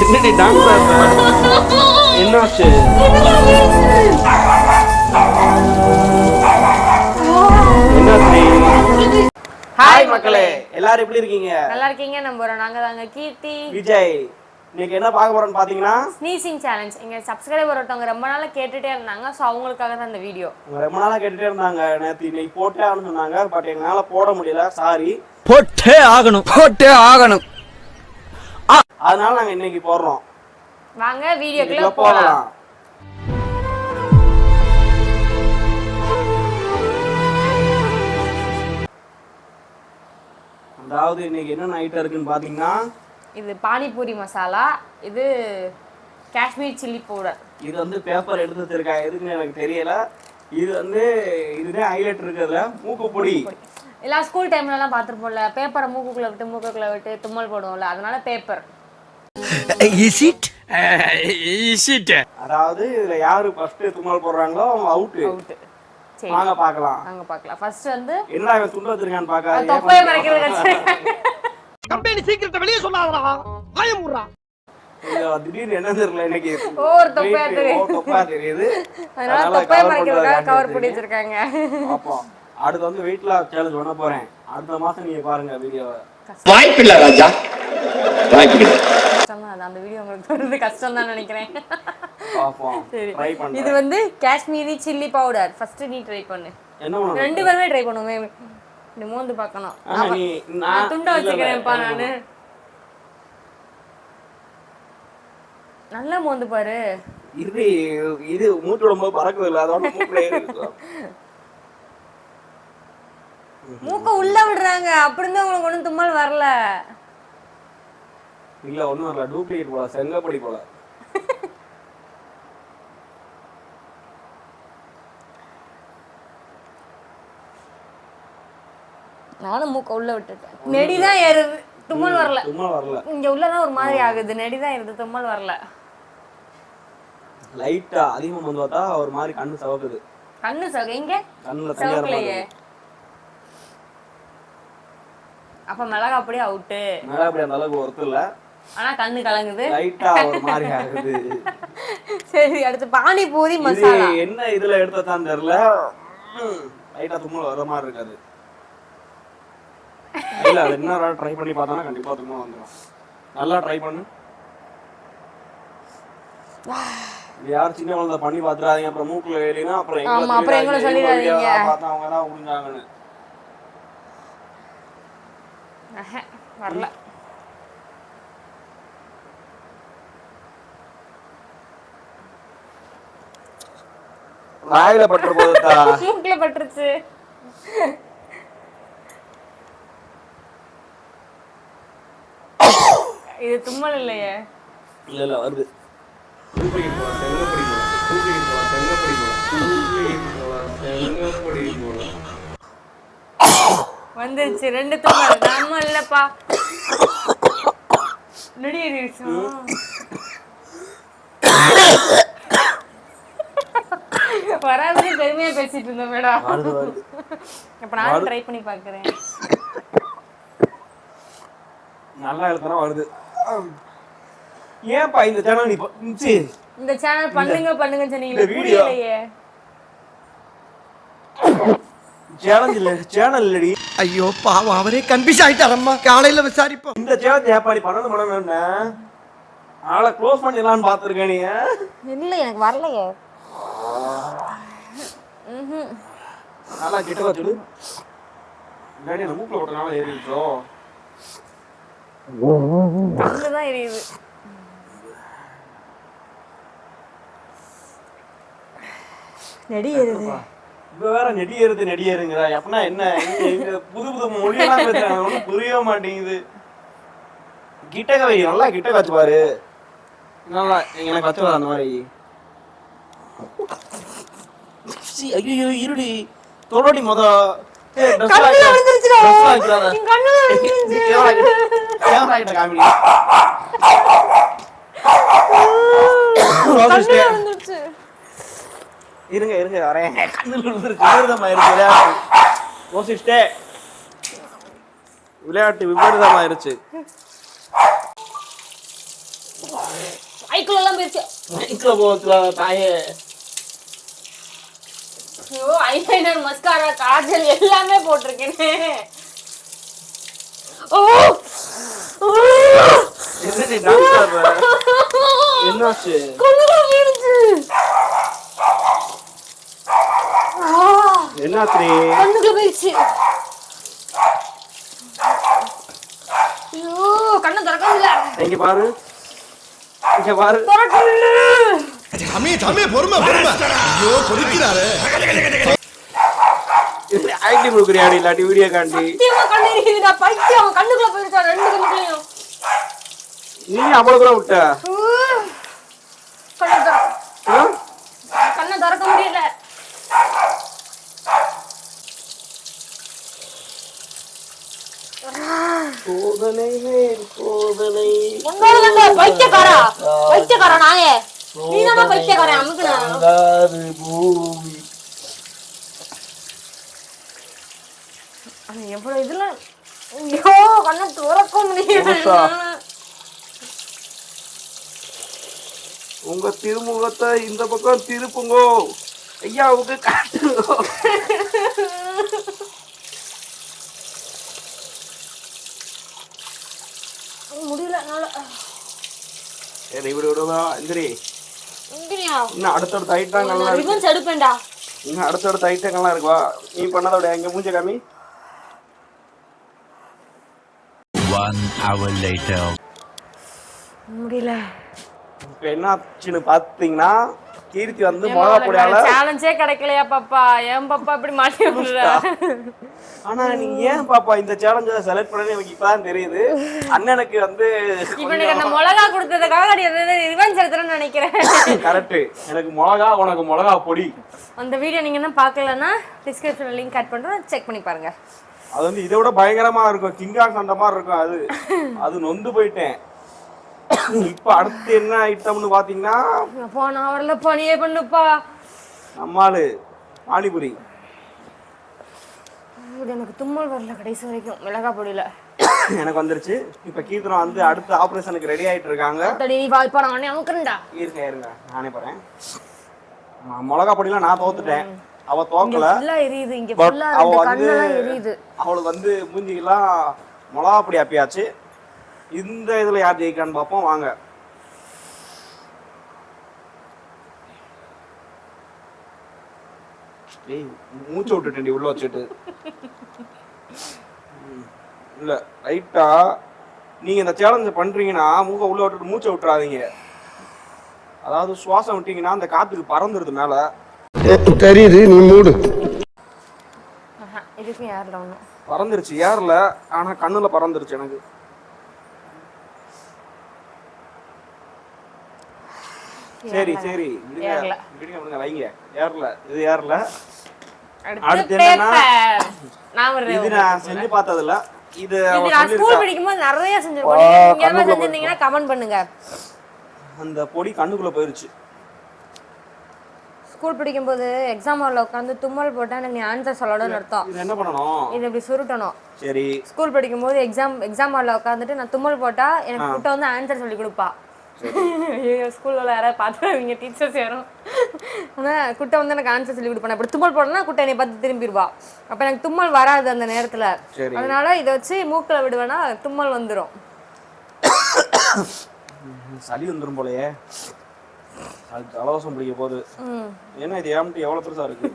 என்னடி டான்ஸ் என்னாச்சு? ஹாய் மக்களே, எல்லாரும் எப்படி இருக்கீங்க? நல்லா இருக்கீங்க நம்புறோம். நாங்க தாங்க கீர்த்தி, விஜய். இன்னைக்கு என்ன பார்க்க போறோம்னு பாத்தீங்கன்னா ஸ்னீசிங் சேலஞ்ச். எங்க சப்ஸ்கிரைபர் ஒருத்தவங்க ரொம்ப நாளா கேட்டுட்டே இருந்தாங்க. சோ அவங்களுக்காக தான் இந்த வீடியோ. ரொம்ப நாளா கேட்டுட்டே இருந்தாங்க. நேத்து இன்னைக்கு போட்டே ஆகணும்னு சொன்னாங்க. பட் எங்களால போட முடியல, சாரி. போட்டே ஆகணும். அதனால நாங்க இன்னைக்கு போடுறோம். வாங்க வீடியோக்குள்ள போகலாம். அதாவது இன்னைக்கு என்ன ஐட்டம் இருக்குன்னு பாத்தீங்கன்னா, இது பானிபூரி மசாலா, இது காஷ்மீர் சில்லி பவுடர். இது வந்து பேப்பர் எடுத்து வச்சிருக்காங்க, எதுக்குன்னு எனக்கு தெரியல. இது வந்து இதுதான் ஹைலைட் இருக்குதுல, மூக்கு பொடி. எல்லாம் ஸ்கூல் டைம்ல எல்லாம் பாத்துருப்போம்ல, பேப்பரை மூக்குக்குள்ள விட்டு தும்மல் போடுவோம்ல, அதனால பேப்பர். அதாவது இதுல யாரு ஃபர்ஸ்ட் தும்மல் போடுறாங்களோ அவங்க அவுட். வாங்க பார்க்கலாம். ஃபர்ஸ்ட் வந்து என்னடா இவன் துண்டு வச்சிருக்கான்னு பார்க்காதீங்க. தொப்பையை மறைக்கிறது வச்சிருக்காங்க. கம்பெனி சீக்கிரத்தை வெளிய சொல்லாதடா. வாய மூடுடா. திடீர்னு என்ன தெரியல, இன்னைக்கு ஒரு தொப்பையா தெரியுது. அதனால தொப்பையை மறைக்கிறதுக்காக கவர் பண்ணி வச்சிருக்காங்க. அப்போ அடுத்து வந்து வெயிட் லாஸ் சேலஞ்ச் பண்ண போறேன். அடுத்த மாசம் நீங்க பாருங்க வீடியோவை. வாய்ப்பில்லை ராஜா, வாய்ப்பில்லை. அந்த வீடியோ உங்களுக்கு சொல்றது கஷ்டம் தான் நினைக்கிறேன். ட்ரை பண்ணு. இது வந்து காஷ்மீரி சில்லி பவுடர். ஃபர்ஸ்ட் நீ ட்ரை பண்ணு. என்ன பண்ணு? ரெண்டு பேருமே ட்ரை பண்ணுவோமே. இந்த மோந்து பார்க்கணும். நான் துண்ட வச்சுக்கிறேன்ப்பா நானு. நல்லா மோந்து பாரு. இது மூட்டு ரொம்ப பறக்குது இல்ல, அதோட மூக்குல ஏறிடுச்சு. மூக்க உள்ள விடுறாங்க. அப்படிதான் உங்களுக்கு ஒண்ணும் தும்மல் வரல. இல்ல ஒண்ணும் வரல, டூப்ளிகேட் போல, செங்கப்படி போல. நானும் மூக்க உள்ள விட்டுட்டேன். நெடிதான் ஏறுது, தும்மல் வரல. இங்க உள்ளதான் ஒரு மாதிரி ஆகுது, நெடிதான் ஏறுது, தும்மல் வரல. லைட்டா அதிகமா வந்து பார்த்தா ஒரு மாதிரி கண்ணு சவக்குது. கண்ணு சவக்கு எங்க? கண்ணுல சவக்கலையே. அப்ப மிளகா அப்படியே அவுட்டு. மிளகா அப்படி அந்த அளவுக்கு ஒர்த்து இல்ல, ஆனா கண்ணு கலங்குது, லைட்டா ஒரு மாதிரி ஆகுது. சரி, அடுத்து பானிபூரி மசாலா. என்ன இதுல எடுத்ததான் தெரியல, லைட்டா தும்மல் வர மாதிரி இருக்காது. இல்ல அது என்ன ட்ரை பண்ணி பார்த்தானா கண்டிப்பா தும்மல் வந்துடும். நல்லா ட்ரை பண்ணு. யார் சின்ன குழந்தை பண்ணி பாத்துறாதீங்க, அப்புறம் மூக்குல ஏறினா அப்புறம் எங்களை சொல்லிடாதீங்க. பார்த்தா அவங்க தான் உறிஞ்சாங்கன்னு. வரல. வாயில பட்டுற போதுதா, மூக்குல பட்டுருச்சு. இது தும்மல் இல்லையே. இல்ல வருது. வந்துருச்சு ரெண்டு தும்மல். நம்ம இல்லப்பா, நெடி ஏறிடுச்சு. வராது பெருமையா பேசிட்டு இருந்தோம் மேடம். அப்ப நான் ட்ரை பண்ணி பாக்குறேன். நல்லா எழுதுனா வருது. ஏன்பா இந்த சேனல் நீ இந்த சேனல் பண்ணுங்க சொன்னீங்க, புரியலையே. சேனல் இல்லடி. ஐயோ பாவம், அவரே கன்ஃபியூஸ் ஆயிட்டாரம்மா. காலையில விசாரிப்போம். இந்த சேனல் ஏப்பா நீ பண்ணணும்னா ஆளை க்ளோஸ் பண்ணிடலான்னு பாத்துருக்க நீ. இல்ல எனக்கு வரலையே. நல்லா கிட்ட வச்சுடு. இல்லாடி அந்த மூக்குல போட்டனால ஏறிடுச்சோ. கண்ணுதான் எரியுது. நெடி ஏறுது. இப்ப வேற நெடி ஏறுங்கிற எப்பனா என்ன புது மொழியெல்லாம் பேசுறாங்க, ஒன்றும் புரிய மாட்டேங்குது. கிட்டக்க வை, நல்லா கிட்ட வச்சு பாரு. நல்லா எனக்கு வச்சு வர அந்த மாதிரி. ஐயோ இருடி தொழடி முத. இருங்க வரேன். கண்ணுல விளையாட்டு விபரீதமாயிருச்சு. ஐக்குள்ள எல்லாம் போயிருச்சு. மைக்ல போச்சுல தாயே. ஐயோ ஐலைனர் மஸ்காரா காஜல் எல்லாமே போட்டிருக்கேனே. ஓ என்னடி டாக்டர் என்னாச்சு? கண்ணுல போயிருச்சு. என்னாச்சு? கண்ணுல போயிருச்சு. ஐயோ கண்ணை திறக்கல. இங்க பாரு, இங்க பாரு. சாமி சாமி பொறுமை பொறுமை. ஐயோ கொதிக்கிறாரு. ஐடி முக்குறியாடி இல்லாட்டி வீடியோ காண்டி. சத்தியமா கண்ணு எரியுதுடா பைத்தியம். கண்ணுக்குள்ள போயிருச்சா ரெண்டு கண்ணுக்குள்ளயும். நீ அவ்வளவு கூட விட்ட? கண்ணை திறக்க முடியல. சோதனை சோதனை. பைத்தியக்காரா பைத்தியக்காரா நாயே. நீதானா பைத்தியக்காரன் அமுக்குனா. பூமி எவ்வளவு இதுல ஐயோ கண்ணை திறக்க முடியல. உங்க திருமுகத்தை இந்த பக்கம் திருப்புங்கோ, ஐயாவுக்கு காட்டுங்கோ. முடியல என்னால. சரி இப்படி விடுவா எந்திரி. எங்கயா இன்னும் அடுத்தடுத்த ஐட்டங்கள்லாம் இருக்கு. ரிபன்ஸ் எடுப்பேன்டா. இன்னும் அடுத்தடுத்த ஐட்டங்கள்லாம் இருக்குவா. நீ பண்ணதோட எங்க மூஞ்ச காமி. 1 hour later. முடியல. இப்ப என்ன ஆச்சுன்னு பாத்தீங்கன்னா கீர்த்தி வந்து மிளகா பொடியால சேலஞ்சே கிடைக்கலையா பாப்பா? ஏன் பாப்பா இப்படி மாட்டி விடுற? ஆனா நீ ஏன் பாப்பா இந்த சேலஞ்ச செலக்ட் பண்ணனே எனக்கு இப்பதான் தெரியுது. அண்ணனுக்கு வந்து இவனுக்கு அந்த மிளகா கொடுத்ததுக்காக நீ ரிவெஞ்ச் எடுத்துறேன்னு நினைக்கிறேன். கரெக்ட். எனக்கு மிளகா, உனக்கு மிளகா பொடி. அந்த வீடியோ நீங்க என்ன பார்க்கலன்னா டிஸ்கிரிப்ஷன்ல லிங்க் ஆட் பண்றேன், செக் பண்ணி பாருங்க. அது வந்து இதை விட பயங்கரமா இருக்கும். கிங்காங் அந்த மாதிரி இருக்கும். அது நொந்து போயிட்டேன். இப்ப அடுத்து என்ன ஐட்டம்னு பாத்தீங்கன்னா அப்பா நான் வரல பணியே பண்ணுப்பா. நம்மாலு பானிபுரி. எனக்கு தும்மல் வரல கடைசி வரைக்கும் மிளகா பொடியில. எனக்கு வந்துருச்சு. இப்ப கீர்த்தனா வந்து அடுத்த ஆபரேஷனுக்கு ரெடி ஆயிட்டு இருக்காங்க. தடி நீ வாய்ப்பா நான் உடனே அமுக்குறேன்டா. இருங்க நானே போறேன். மிளகா பொடியெல்லாம் நான் தோத்துட்டேன். அவ தோக்கல. ஃபுல்லா எரியுது இங்க. ஃபுல்லா இந்த கண்ணெல்லாம் எரியுது. அவளுக்கு வந்து மூஞ்சிலாம் மிளகா பொடி ஆப்பியாச்சு. இந்த இதுல யார் ஜெயிக்கான்னு பார்ப்போம் வாங்க. ஏய் மூச்சு விட்டுட்டேன்டி உள்ள வச்சுட்டு. இல்ல ரைட்டா நீங்க இந்த சேலஞ்ச பண்றீங்கன்னா மூக்க உள்ள விட்டுட்டு மூச்சை விட்டுறாதீங்க. அதாவது சுவாசம் விட்டீங்கன்னா அந்த காத்துக்கு பறந்துருது மேல. தெரியுது நீ மூடு. இதுக்கு யார்ல ஒண்ணு பறந்துருச்சு ஏர்ல, ஆனா கண்ணுல பறந்துருச்சு எனக்கு. சரி சரி விடுங்க விடுங்க வைங்க. ஏர்ல இது ஏர்ல. அடுத்து என்னன்னா இது நான் செஞ்சு பார்த்ததில்ல. இது நான் ஸ்கூல் படிக்கும்போது நிறைய செஞ்சிருக்கோம். நீங்க என்ன செஞ்சிருந்தீங்கன்னா கமெண்ட் பண்ணுங்க. அந்த பொடி கண்ணுக்குள்ள போயிருச்சு. ஸ்கூல் படிக்கும்போது எக்ஸாம் ஹால்ல உட்கார்ந்து தும்மல் போட்டா எனக்கு நீ ஆன்சர் சொல்லணும்னு அர்த்தம். இது என்ன பண்ணணும்? இது இப்படி சுருட்டணும். சரி. ஸ்கூல் படிக்கும்போது எக்ஸாம் ஹால்ல உட்கார்ந்துட்டு நான் தும்மல் போட்டா எனக்கு கிட்ட வந்து ஆன்சர் சொல்லி கொடுப்பா. ஐயோ ஸ்கூல்ல யாராவது பார்த்துருவீங்க டீச்சர்ஸ் யாரும். ஆனால் குட்டை வந்து எனக்கு ஆன்சர் சொல்லி கொடுப்பேன். அப்படி தும்மல் போடனா குட்டை என்னை பார்த்து திரும்பிடுவா. அப்போ எனக்கு தும்மல் வராது அந்த நேரத்தில். அதனால இதை வச்சு மூக்கில் விடுவேன்னா தும்மல் வந்துடும். சளி வந்துடும் போலயே. அது ஜலதோஷம் பிடிக்க போகுது. ஏன்னா இது ஏம்ட்டு எவ்வளோ பெருசாக இருக்கு.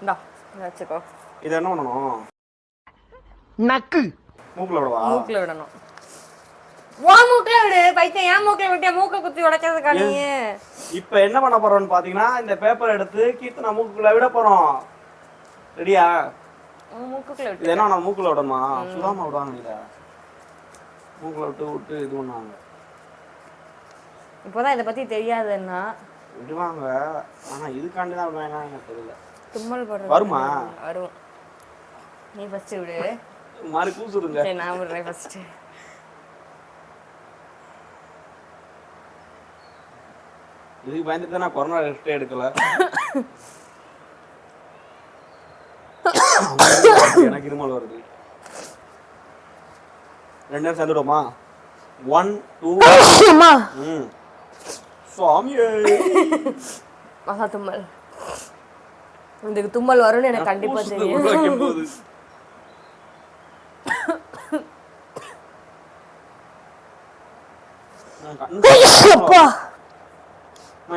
இந்தா வச்சுக்கோ. இதை என்ன பண்ணணும்? நக்கு மூக்கில் விடவா? மூக்கில் விடணும். வா மூக்கில் விடு பைத்தியம். ஏன் மூக்கில் விட்டியா? மூக்கை குத்தி உடைக்கிறதுக்கா நீ? இப்போ என்ன பண்ண போறோம்னு பார்த்தீங்கன்னா இந்த பேப்பர் எடுத்து கீர்த்தனா மூக்குக்குள்ள விட போறோம். ரெடியா? மூக்குக்குள்ள விட்டு. இது என்ன நான் மூக்குல விடணுமா? சுதாமா விடுவாங்க. இதை மூக்குல விட்டு விட்டு இது பண்ணுவாங்க. இப்போதான் இதை பத்தி தெரியாதுன்னா விடுவாங்க. ஆனா இதுக்காண்டி தான் விடுவாங்க எனக்கு தெரியல. தும்மல் போடுறது வருமா? வரும். நீ ஃபர்ஸ்ட் விடு. மாதிரி கூசுடுங்க. சரி நான் விடுறேன் ஃபர்ஸ்ட். இதுக்கு பயந்துட்டு நான் கொரோனா ரெஸ்டே எடுக்கல. எனக்கு இருமல் வருது. 2 நேரம் சேர்ந்துடுமா? 1 2 அம்மா சாமியே மகா தும்மல். இதுக்கு தும்மல் வரும்னு எனக்கு கண்டிப்பா தெரியும்.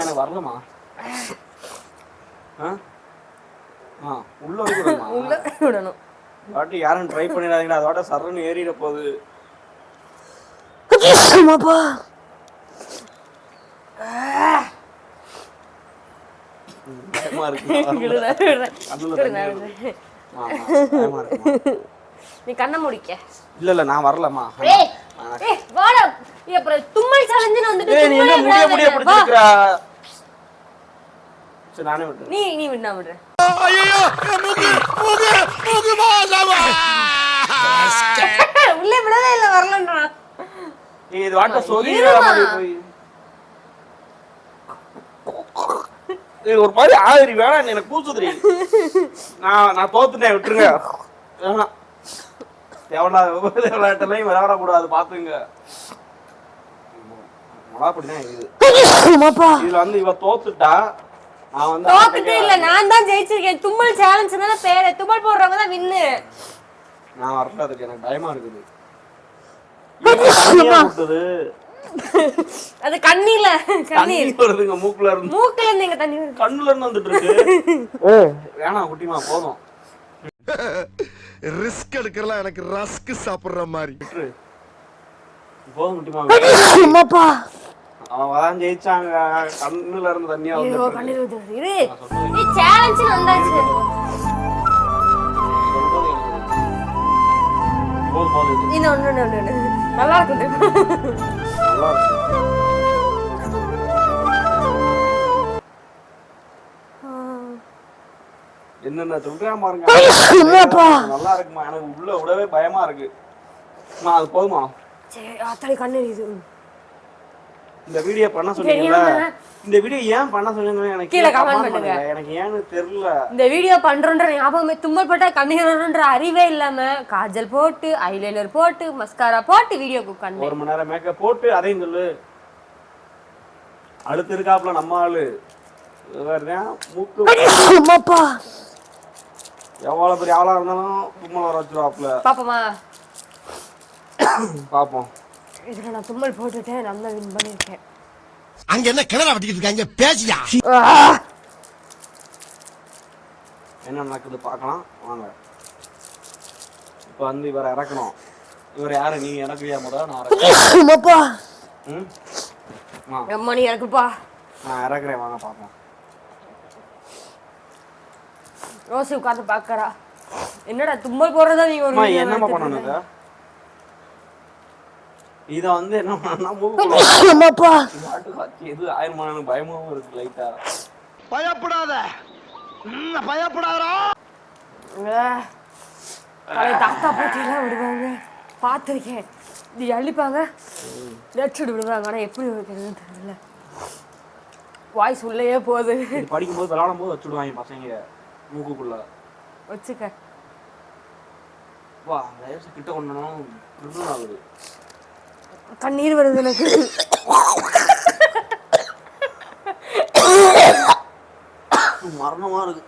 எனக்கு வரலமா உள்ள வைக்கணுமா? உள்ள விடணும். வாட்டி யாரும் ட்ரை பண்ணிடாதீங்க, அதோட சரன்னு ஏறிட போகுது. அம்மாப்பா பயமா இருக்கு. நீ கண்ணை முடிக்க. இல்ல நான் வரலமா. வாடா. அப்புறம் தும்மல் சேலஞ்சுன்னு வந்துட்டு நீ என்ன முடிய பிடிச்சிருக்கா? சரி நானே விடுறேன். நீ விடா விடுறேன். ஐயோ மூக்கு மாசாமா உள்ளே விடவே இல்ல வரலன்றான். இது வாட்ட சொல்லிடா மாதிரி போய். ஒரு மாதிரி ஆதிரி வேணாம், எனக்கு கூசுதுரி. நான் தோத்துட்டேன், விட்டுருங்க. வேணாம் விளையாட்டெல்லாம் விளையாடக்கூடாது, பாத்துங்க. அப்படிதான் இது. இதுல வந்து இவ தோத்துட்டா, நான் வந்து தோத்துட்டே இல்ல, நான் தான் ஜெயிச்சிருக்கேன். தும்மல் சேலஞ்ச் தான பேரு. தும்மல் போடுறவங்க தான் வின்னு. நான் வரல, அதுக்கு எனக்கு பயமா இருக்குது. அது கண்ணில கண்ணீர் வருதுங்க, மூக்குல இருந்து. மூக்குல இருந்து எங்க தண்ணி வருது, கண்ணுல இருந்து வந்துட்டு இருக்கு. வேணாம் குட்டிமா, போதும். ரிஸ்க் எடுக்கறலாம் எனக்கு ரஸ்க் சாப்பிடுற மாதிரி. போதும் குட்டிமா. அம்மாப்பா அவன் ஜெயிச்சாங்க, கண்ணுல இருந்து தண்ணியா ஐயோ வந்து. கண்ணீர் வருது. இரு நீ சேலஞ்ச் வந்தாச்சு. போதும் போதும். இது ஒண்ணு நல்லா இருக்கு. நல்லா இருக்கு. என்னென்ன சொல்றேன் பாருங்க. நல்லா இருக்குமா, எனக்கு உள்ள விடவே பயமா இருக்கு. அது போதுமா? சரி ஆத்தாடி கண்ணீர். இது இந்த வீடியோ பண்ண சொன்னீங்கல்ல, இந்த வீடியோ ஏன் பண்ண சொன்னீங்கன்னு எனக்கு கீழ கமெண்ட் பண்ணுங்க. எனக்கு ஏன்னு தெரியல. இந்த வீடியோ பண்றோன்ற ஞாபகமே, தும்மல் போட்டா கண்ணீர் வரும்ன்ற அறிவே இல்லாம காஜல் போட்டு, ஐலைனர் போட்டு, மஸ்காரா போட்டு வீடியோக்கு உட்கார்ந்து 1 மணி நேரம் மேக்கப் போட்டு அதையும் சொல்லு. அடுத்து இருக்காப்ல நம்ம ஆளு வேறதான் மூக்கு. அம்மாப்பா எவ்வளவு பெரிய ஆளா இருந்தாலும் தும்மல் வர வச்சிருவாப்ல. பாப்போமா? பாப்போம். இதுல நான் தும்மல் போட்டுட்டேன், நான் தான் வின் பண்ணிருக்கேன். அங்க என்ன கிணறு வெட்டிக்கிட்டு இருக்காங்க, பேசியா? என்ன நடக்குது பார்க்கலாம் வாங்க. இப்ப வந்து இவரை இறக்கணும். இவர் யாரு? நீ இறக்குறியா? முதல்ல நான் இறக்குறேன். அம்மாப்பா அம்மா நீ இறக்குப்பா. நான் இறக்குறேன், வாங்க பார்ப்போம். ரோசி உட்காந்து பாக்கறா. என்னடா தும்மல் போடுறதா நீங்க ஒரு வீடியோ என்னமா பண்ணனுங்க? இத வந்து என்ன பண்ணா அம்மாப்பா மாட்டு காட்சி இது ஆயிரமான பயமாவும் இருக்கு லைட்டா. பயப்படாத, பயப்படாதடா. தாத்தா போட்டிலாம் விடுவாங்க, பார்த்துருக்கேன். இது அழிப்பாங்க, லெட்சடு விடுவாங்க. ஆனால் எப்படி வைக்கிறதுன்னு தெரியல. வாய்ஸ் உள்ளேயே போகுது. படிக்கும்போது விளையாடும் போது வச்சுடுவாங்க பசங்க மூக்குக்குள்ள வச்சுக்க. வா லேசா கிட்ட கொண்டனும் ரிட்டர்ன் ஆகுது. கண்ணீர் வருது எனக்கு. மரணமா இருக்கு.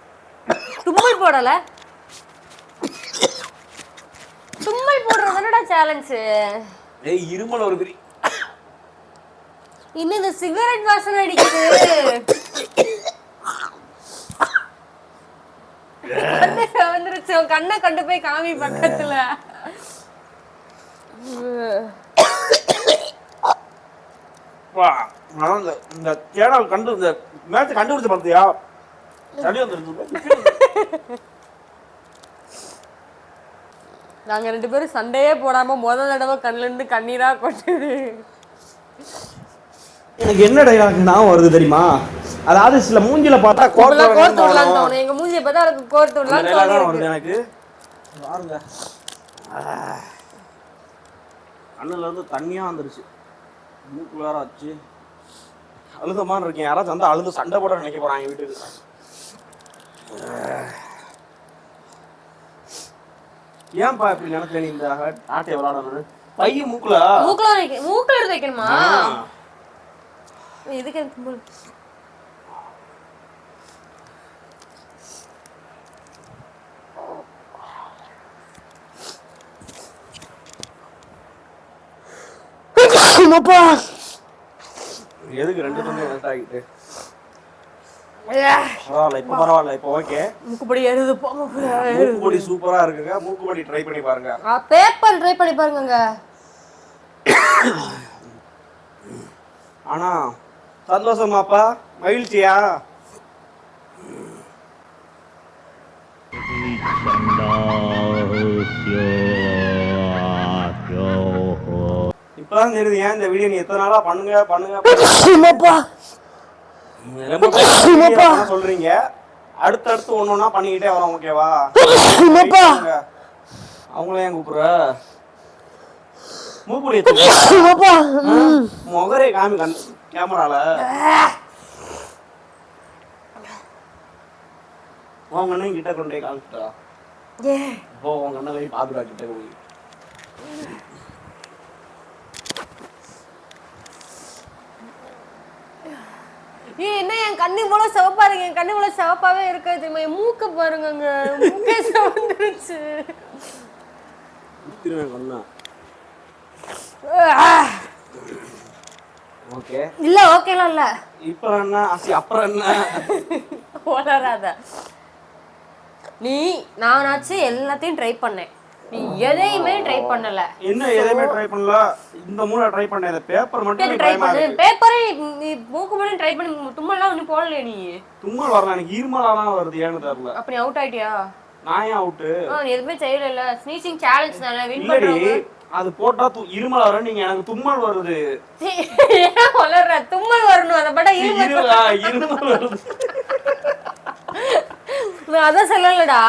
தும்மல் போடல, தும்மல் போடுறது என்னடா சேலஞ்ச்? ஏய் இருமல் வருது. இன்னும் இந்த சிகரெட் வாசனை அடிக்குது. வந்துருச்சு. கண்ணை கண்டு போய் காமி பக்கத்துல. இந்த சேனல் கண்டு இந்த மேட்ச் கண்டுபிடிச்ச பார்த்தியா? சளி வந்துருக்கு. நாங்க 2 பேரும் சண்டையே போடாம முதல் தடவை கண்ணுல இருந்து கண்ணீரா கொட்டுது. எனக்கு என்ன டைலாக் நான் வருது தெரியுமா? அதாவது சில மூஞ்சில பார்த்தா கோர்த்து விடலான்னு தோணும். எங்க மூஞ்சியை பார்த்தா எனக்கு கோர்த்து விடலான்னு தோணும். எனக்கு பாருங்க, கண்ணுல இருந்து தண்ணியா வந்துருச்சு, மூக்கு வேற ஆச்சு. அழுதமான இருக்கேன். யாராச்சும் வந்து அழுது சண்டை போட நினைக்க போறாங்க வீட்டுக்கு. ஏன்பா இப்படி நினைச்ச நீ இந்த ஆட்டையை விளையாடணும்? பைய மூக்குல மூக்குல எடுத்து வைக்கணுமா? இதுக்கு எனக்கு தும்மல். எதுக்கு 2 துண்டு கரெக்ட் ஆகிட்டு? பரவாயில்ல, இப்ப பரவாயில்ல, இப்ப ஓகே. மூக்குப்பொடி ஏறுது. மூக்குப்பொடி சூப்பரா இருக்குங்க. மூக்குப்பொடி ட்ரை பண்ணி பாருங்க. பேப்பர் ட்ரை பண்ணி பாருங்க. ஆனா சந்தோஷமாப்பா, மகிழ்ச்சியா? இப்பதான் தெரியுது ஏன் இந்த வீடியோ நீ எத்தனை நாளா பண்ணுங்க சொல்றீங்க. அடுத்தடுத்து ஒன்னொன்னா பண்ணிக்கிட்டே வரோம், ஓகேவா? அவங்கள ஏன் கூப்பிடுற? மூக்குடைய முகரே காமி கேமரால உங்க அண்ணன் கிட்ட கொண்டே காமிச்சிட்டா. இப்போ உங்க அண்ணன் போய் பாத்துடா கிட்ட போய். என்ன என் கண்ணு போல சிவப்பா இருக்கு? என் கண்ணு போல சிவப்பாவே இருக்காது. என் மூக்க பாருங்க, மூக்கே சிவந்துருச்சு. ஓகே இல்ல, ஓகேலாம் இல்ல. இப்ப என்ன அப்புறம் என்ன வளராத நீ. நானாச்சு எல்லாத்தையும் ட்ரை பண்ணேன், நீ எதையுமே ட்ரை பண்ணல. என்ன எதையுமே ட்ரை பண்ணல? இந்த மூளை ட்ரை பண்ண, இந்த பேப்பர் மட்டும் ட்ரை பண்ணு. பேப்பரே நீ மூக்கு மட்டும் ட்ரை பண்ணி தும்மல்லாம் ஒன்னும் போடலையே நீ. தும்மல் வரல, எனக்கு இருமலாலாம் வருது, ஏன்னு தெரியல. அப்ப நீ அவுட் ஆயிட்டியா? நான் ஏன் அவுட்? நீ எதுவுமே செய்யல. ஸ்னீச்சிங் சேலஞ்ச் தானே வின் இல்லடி, பண்றோம். அது போட்டா இருமல் வர, நீங்க எனக்கு தும்மல் வருது. ஏன் வளர்ற? தும்மல் வரணும், அத பட இருமல் வருது. நான் அதான் சொல்லலடா,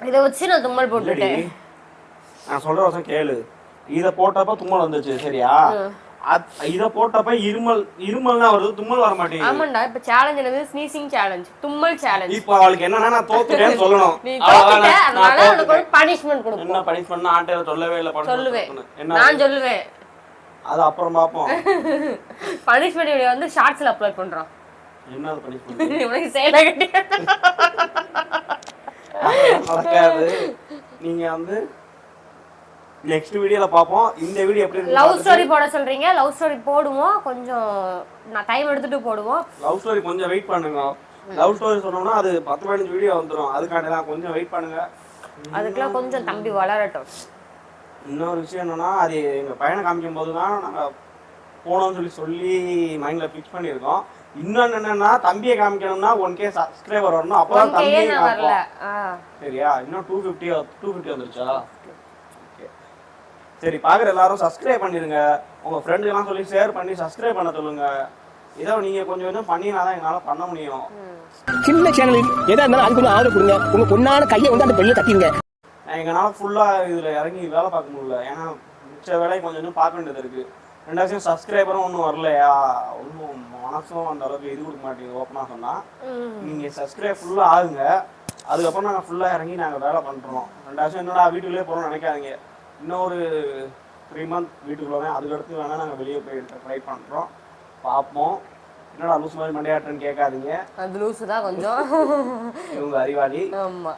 இத வச்சு நான் தும்மல் போட்டுட்டேன். நான் சொல்ற வருஷம் கேளு. இத போட்டப்ப தும்மல் வந்துச்சு, சரியா? இத போட்டப்ப இருமல் தான் வருது, தும்மல் வர மாட்டேங்குது. ஆமாண்டா, இப்ப சேலஞ்ச் என்னது? ஸ்னீசிங் சேலஞ்ச், தும்மல் சேலஞ்ச். இப்போ அவளுக்கு என்னன்னா நான் தோத்துட்டேன்னு சொல்லணும். நீ தோத்துட்ட, அதனால உனக்கு ஒரு பனிஷ்மென்ட் கொடுப்போம். என்ன பனிஷ்மென்ட்னா ஆண்டே சொல்லவே இல்ல. சொல்லுவேன், நான் சொல்லுவேன். அது அப்புறம் பாப்போம். பனிஷ்மென்ட் வீடியோ வந்து ஷார்ட்ஸ்ல அப்லோட் பண்றோம். என்ன பனிஷ்மென்ட்? உனக்கு சேல கட்டி நடக்காது. நீங்க வந்து நெக்ஸ்ட் வீடியோல பாப்போம். இந்த வீடியோ எப்படி இருக்கு? லவ் ஸ்டோரி போட சொல்றீங்க, லவ் ஸ்டோரி போடுவோம். கொஞ்சம் நான் டைம் எடுத்துட்டு போடுவோம். லவ் ஸ்டோரி கொஞ்சம் வெயிட் பண்ணுங்க. லவ் ஸ்டோரி சொன்னோம்னா அது 10-15 வீடியோ வந்துரும். அதுக்காண்டி தான் கொஞ்சம் வெயிட் பண்ணுங்க. அதுக்கெல்லாம் கொஞ்சம் தம்பி வளரட்டும். இன்னொரு விஷயம் என்னன்னா, அது எங்க பையனை காமிக்கும் போது தான் நாங்க போனோம்னு சொல்லி மைண்ட்ல ஃபிக்ஸ் பண்ணியிருக்கோம். இன்னொன்னு என்னன்னா, தம்பியை காமிக்கணும்னா 1K சப்ஸ்கிரைபர் வரணும், அப்பதான் தம்பியை காமிப்போம். சரியா? இன்னும் 250 வந்துருச்சா? சரி, பாக்குற எல்லாரும் சப்ஸ்கிரைப் பண்ணிருங்க. உங்க ஃப்ரெண்டுக்கெல்லாம் சொல்லி ஷேர் பண்ணி சப்ஸ்கிரைப் பண்ண சொல்லுங்க. இதோ நீங்க கொஞ்சம் கொஞ்சம் பண்ணினாதான் எங்களால பண்ண முடியும். சின்ன சேனலில் எதா இருந்தாலும் அதுக்கு கொஞ்சம் ஆதரவு கொடுங்க. உங்க பொண்ணான கையை வந்து அந்த பெரிய தட்டிடுங்க. எங்களால ஃபுல்லா இதுல இறங்கி வேலை பார்க்க முடியல. ஏன்னா மிச்ச வேலையை கொஞ்சம் கொஞ்சம் பார்க்க வேண்டியது இருக்கு. 2,000 சப்ஸ்கிரைபரும் ஒன்றும் வரலையா, ஒன்றும் மனசும் அந்த அளவுக்கு இது கொடுக்க மாட்டேங்குது. ஓப்பனா சொன்னா நீங்க சப்ஸ்கிரைப் ஃபுல்லா ஆகுங்க, அதுக்கப்புறம் நாங்கள் ஃபுல்லா இறங்கி நாங்கள் வேலை பண்றோம். 2,000 என்னடா வீட்டுக்குள்ளே போறோம்னு நினைக்காதீங்க. இன்னொரு 3 மந்த் வீட்டுக்குள்ளே, அதுக்கடுத்து வேணா நாங்கள் வெளியே போய் ட்ரை பண்ணுறோம், பார்ப்போம். என்னடா லூஸ் மாதிரி மண்டையாட்டுன்னு கேட்காதீங்க, அது லூஸ் தான் கொஞ்சம். இவங்க அறிவாளி. ஆமா.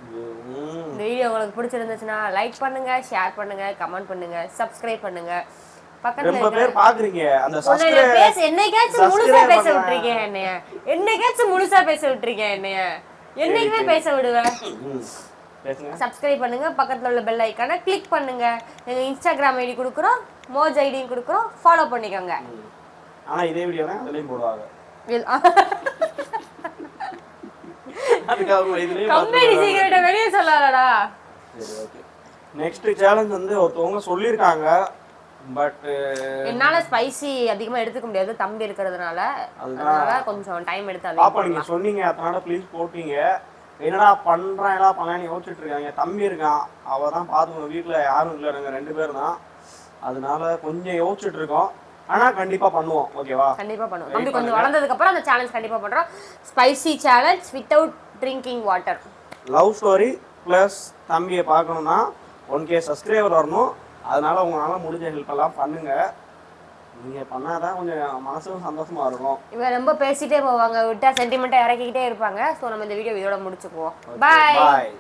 இந்த வீடியோ உங்களுக்கு பிடிச்சிருந்துச்சுன்னா லைக் பண்ணுங்க, ஷேர் பண்ணுங்க, கமெண்ட் பண்ணுங்க, சப்ஸ்கிரைப் பண்ணுங்க. பக்கத்துல ரொம்ப பேர் பாக்குறீங்க அந்த சப்ஸ்கிரைப் பேச என்னைக்காச்சும் முழுசா பேச விட்டுறீங்க என்னைய, என்னைக்காச்சும் முழுசா பேச விட்டுறீங்க என்னைய, என்னைக்குமே பேச விடுவேன். சப்ஸ்கிரைப் பண்ணுங்க, பக்கத்துல உள்ள பெல் ஐகானை கிளிக் பண்ணுங்க. எங்க இன்ஸ்டாகிராம் ஐடி கொடுக்குறோம், மோஜ் ஐடியும் கொடுக்குறோம், ஃபாலோ பண்ணிக்கோங்க. ஆனா இதே வீடியோ தான் அதுலயும் போடுவாங்க. அதுக்காக இதுலயும் கம்பெனி சீக்ரெட்ட வெளிய சொல்லலடா. சரி, ஓகே. நெக்ஸ்ட் சேலஞ்ச் வந்து ஒருத்தவங்க சொல்லிருக்காங்க, பட் என்னால ஸ்பைசி அதிகமா எடுத்துக்க முடியாது தம்பி இருக்கிறதுனால, அதனால கொஞ்சம் டைம் எடுத்து பாப்பா நீங்க சொன்னீங்க, அதனால ப்ளீஸ் போட்டீங்க. என்னடா பண்றான் எல்லாம் பண்ணலான்னு யோசிச்சுட்டு இருக்காங்க. தம்பி இருக்கான், அவ தான் பாத்துக்கணும், வீட்டுல யாரும் இல்லை, நாங்க 2 பேர் தான். அதனால கொஞ்சம் யோசிச்சுட்டு இருக்கோம். ஆனா கண்டிப்பா பண்ணுவோம், ஓகேவா? கண்டிப்பா பண்ணுவோம். தம்பி கொஞ்சம் வளர்ந்ததுக்கு அப்புறம் அந்த சேலஞ்ச் கண்டிப்பா பண்றோம். Spicy challenge without drinking water. Love story plus தம்பியை பார்க்கணும்னா 1K சப்ஸ்கிரைபர் வரணும். அதனால உங்களால முடிஞ்ச ஹெல்ப் எல்லாம் பண்ணுங்க. நீங்க பண்ணாதான் கொஞ்சம் மனசும் சந்தோஷமா இருக்கும். இவன் ரொம்ப பேசிட்டே போவாங்க, விட்டா சென்டிமெண்ட்டாக இறக்கிக்கிட்டே இருப்பாங்க. ஸோ நம்ம இந்த வீடியோ இதோட முடிச்சுக்குவோம். பாய்.